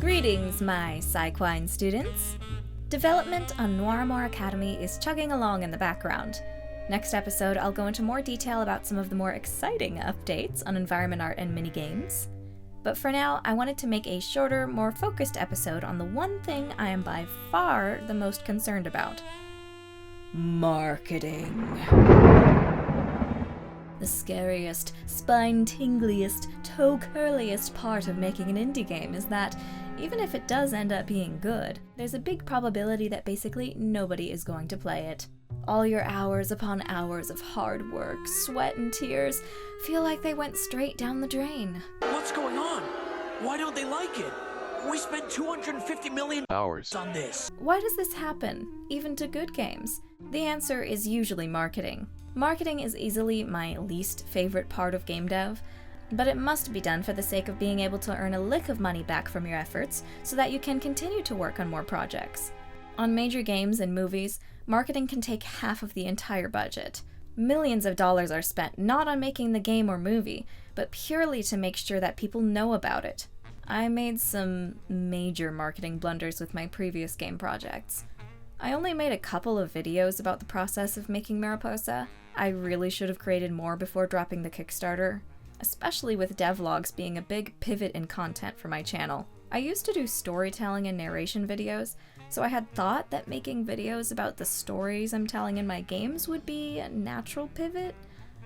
Greetings, my Psychonauts students! Development on Noiramore Academy is chugging along in the background. Next episode, I'll go into more detail about some of the more exciting updates on environment art and minigames. But for now, I wanted to make a shorter, more focused episode on the one thing I am by far the most concerned about. Marketing. The scariest, spine-tingliest, toe-curliest part of making an indie game is that, even if it does end up being good, there's a big probability that basically nobody is going to play it. All your hours upon hours of hard work, sweat, and tears feel like they went straight down the drain. What's going on? Why don't they like it? We spent 250 million hours on this. Why does this happen, even to good games? The answer is usually marketing. Marketing is easily my least favorite part of game dev, but it must be done for the sake of being able to earn a lick of money back from your efforts so that you can continue to work on more projects. On major games and movies, marketing can take half of the entire budget. Millions of dollars are spent not on making the game or movie, but purely to make sure that people know about it. I made some major marketing blunders with my previous game projects. I only made a couple of videos about the process of making Mariposa. I really should have created more before dropping the Kickstarter, especially with devlogs being a big pivot in content for my channel. I used to do storytelling and narration videos, so I had thought that making videos about the stories I'm telling in my games would be a natural pivot,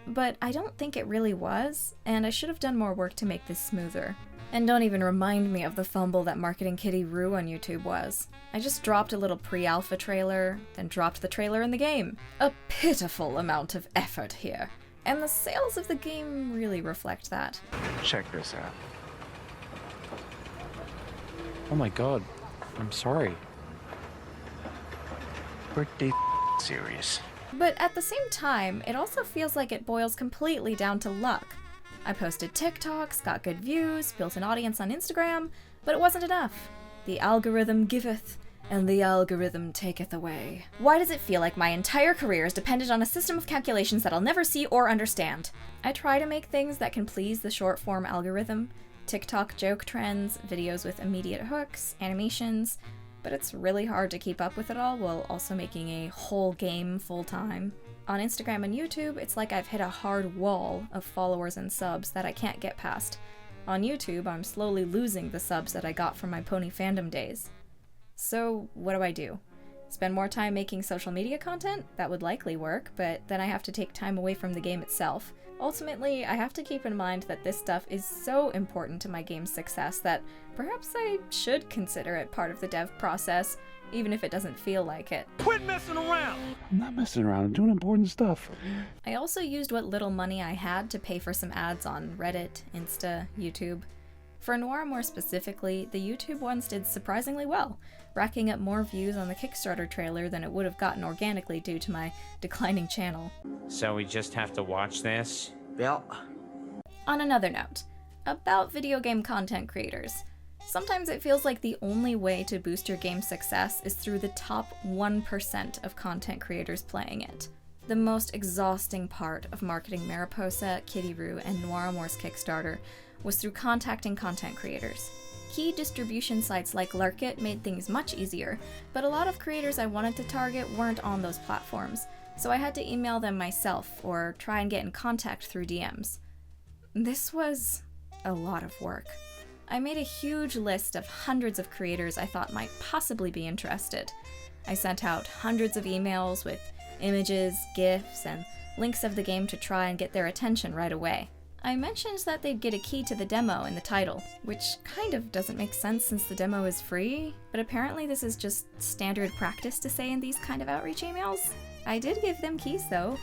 but I don't think it really was, and I should have done more work to make this smoother. And don't even remind me of the fumble that Marketing Kitty Roo on YouTube was. I just dropped a little pre-alpha trailer, then dropped the trailer in the game. A pitiful amount of effort here. And the sales of the game really reflect that. Check this out. Oh my god, I'm sorry. Pretty serious. But at the same time, it also feels like it boils completely down to luck. I posted TikToks, got good views, built an audience on Instagram, but it wasn't enough. The algorithm giveth, and the algorithm taketh away. Why does it feel like my entire career is dependent on a system of calculations that I'll never see or understand? I try to make things that can please the short-form algorithm, TikTok joke trends, videos with immediate hooks, animations, but it's really hard to keep up with it all while also making a whole game full-time. On Instagram and YouTube, it's like I've hit a hard wall of followers and subs that I can't get past. On YouTube, I'm slowly losing the subs that I got from my pony fandom days. So what do? Spend more time making social media content? That would likely work, but then I have to take time away from the game itself. Ultimately, I have to keep in mind that this stuff is so important to my game's success that perhaps I should consider it part of the dev process, even if it doesn't feel like it. Quit messing around! I'm not messing around, I'm doing important stuff. I also used what little money I had to pay for some ads on Reddit, Insta, YouTube. For Noiramore specifically, the YouTube ones did surprisingly well, racking up more views on the Kickstarter trailer than it would have gotten organically due to my declining channel. So we just have to watch this? Well, On another note, about video game content creators. Sometimes it feels like the only way to boost your game's success is through the top 1% of content creators playing it. The most exhausting part of marketing Mariposa, Kitty Roo, and Noiramore's Kickstarter was through contacting content creators. Key distribution sites like Larkit made things much easier, but a lot of creators I wanted to target weren't on those platforms, so I had to email them myself or try and get in contact through DMs. This was a lot of work. I made a huge list of hundreds of creators I thought might possibly be interested. I sent out hundreds of emails with images, GIFs, and links of the game to try and get their attention right away. I mentioned that they'd get a key to the demo in the title, which kind of doesn't make sense since the demo is free, but apparently this is just standard practice to say in these kind of outreach emails. I did give them keys though.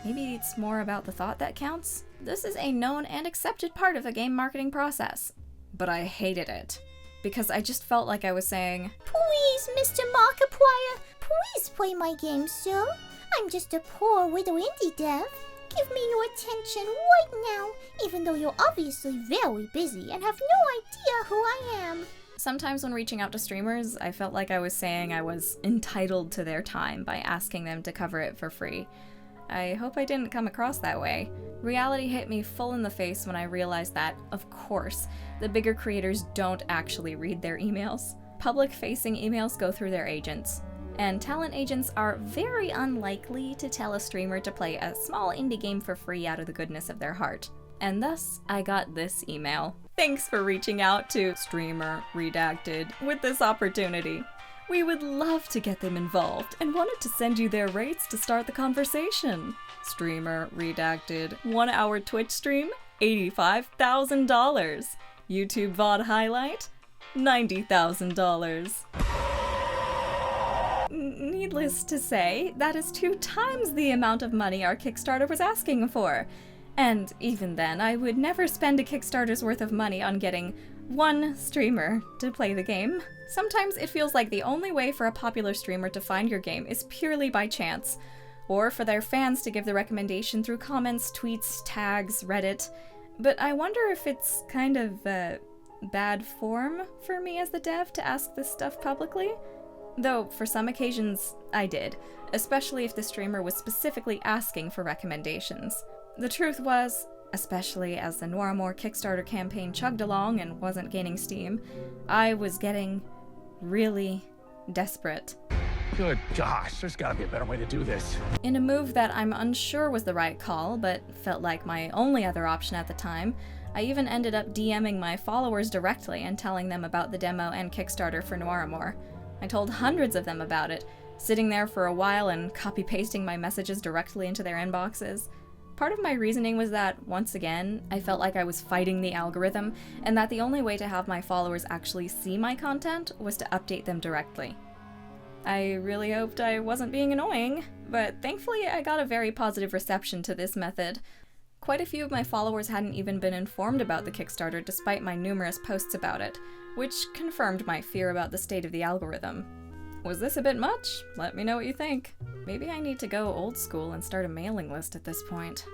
Maybe it's more about the thought that counts. This is a known and accepted part of the game marketing process. But I hated it, because I just felt like I was saying, Please, Mr. Markiplier, please play my game, sir. I'm just a poor little indie dev. Give me your attention right now, even though you're obviously very busy and have no idea who I am. Sometimes when reaching out to streamers, I felt like I was saying I was entitled to their time by asking them to cover it for free. I hope I didn't come across that way. Reality hit me full in the face when I realized that, of course, the bigger creators don't actually read their emails. Public-facing emails go through their agents, and talent agents are very unlikely to tell a streamer to play a small indie game for free out of the goodness of their heart. And thus, I got this email. Thanks for reaching out to Streamer Redacted with this opportunity. We would love to get them involved and wanted to send you their rates to start the conversation. Streamer Redacted, 1 hour Twitch stream, $85,000. YouTube VOD highlight, $90,000. Needless to say, that is 2 times the amount of money our Kickstarter was asking for. And even then, I would never spend a Kickstarter's worth of money on getting one streamer to play the game. Sometimes it feels like the only way for a popular streamer to find your game is purely by chance, or for their fans to give the recommendation through comments, tweets, tags, Reddit. But I wonder if it's kind of bad form for me as the dev to ask this stuff publicly? Though, for some occasions, I did, especially if the streamer was specifically asking for recommendations. The truth was, especially as the Noiramore Kickstarter campaign chugged along and wasn't gaining steam, I was getting really desperate. Good gosh, there's gotta be a better way to do this. In a move that I'm unsure was the right call, but felt like my only other option at the time, I even ended up DMing my followers directly and telling them about the demo and Kickstarter for Noiramore. I told hundreds of them about it, sitting there for a while and copy-pasting my messages directly into their inboxes. Part of my reasoning was that, once again, I felt like I was fighting the algorithm, and that the only way to have my followers actually see my content was to update them directly. I really hoped I wasn't being annoying, but thankfully I got a very positive reception to this method. Quite a few of my followers hadn't even been informed about the Kickstarter despite my numerous posts about it, which confirmed my fear about the state of the algorithm. Was this a bit much? Let me know what you think. Maybe I need to go old school and start a mailing list at this point.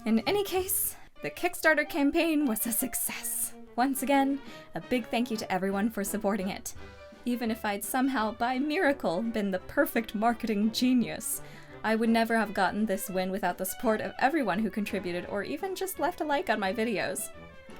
In any case, the Kickstarter campaign was a success. Once again, a big thank you to everyone for supporting it. Even if I'd somehow, by miracle, been the perfect marketing genius, I would never have gotten this win without the support of everyone who contributed or even just left a like on my videos.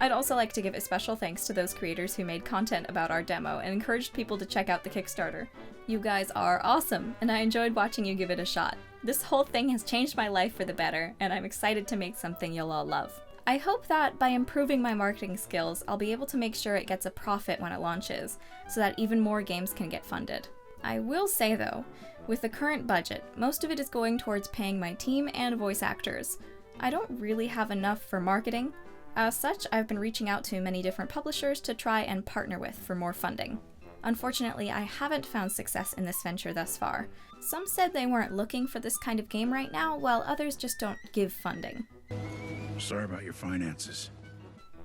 I'd also like to give a special thanks to those creators who made content about our demo and encouraged people to check out the Kickstarter. You guys are awesome, and I enjoyed watching you give it a shot. This whole thing has changed my life for the better, and I'm excited to make something you'll all love. I hope that by improving my marketing skills, I'll be able to make sure it gets a profit when it launches, so that even more games can get funded. I will say though, with the current budget, most of it is going towards paying my team and voice actors. I don't really have enough for marketing. As such, I've been reaching out to many different publishers to try and partner with for more funding. Unfortunately, I haven't found success in this venture thus far. Some said they weren't looking for this kind of game right now, while others just don't give funding. Sorry about your finances.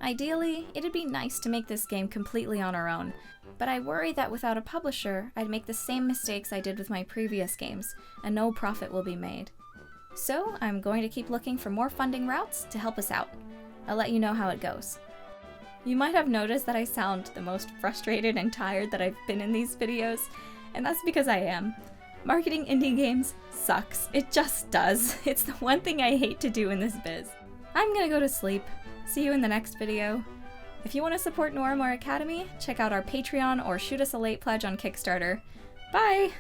Ideally, it'd be nice to make this game completely on our own, but I worry that without a publisher, I'd make the same mistakes I did with my previous games, and no profit will be made. So, I'm going to keep looking for more funding routes to help us out. I'll let you know how it goes. You might have noticed that I sound the most frustrated and tired that I've been in these videos, and that's because I am. Marketing indie games sucks. It just does. It's the one thing I hate to do in this biz. I'm gonna go to sleep. See you in the next video. If you want to support Noiramore Academy, check out our Patreon or shoot us a late pledge on Kickstarter. Bye!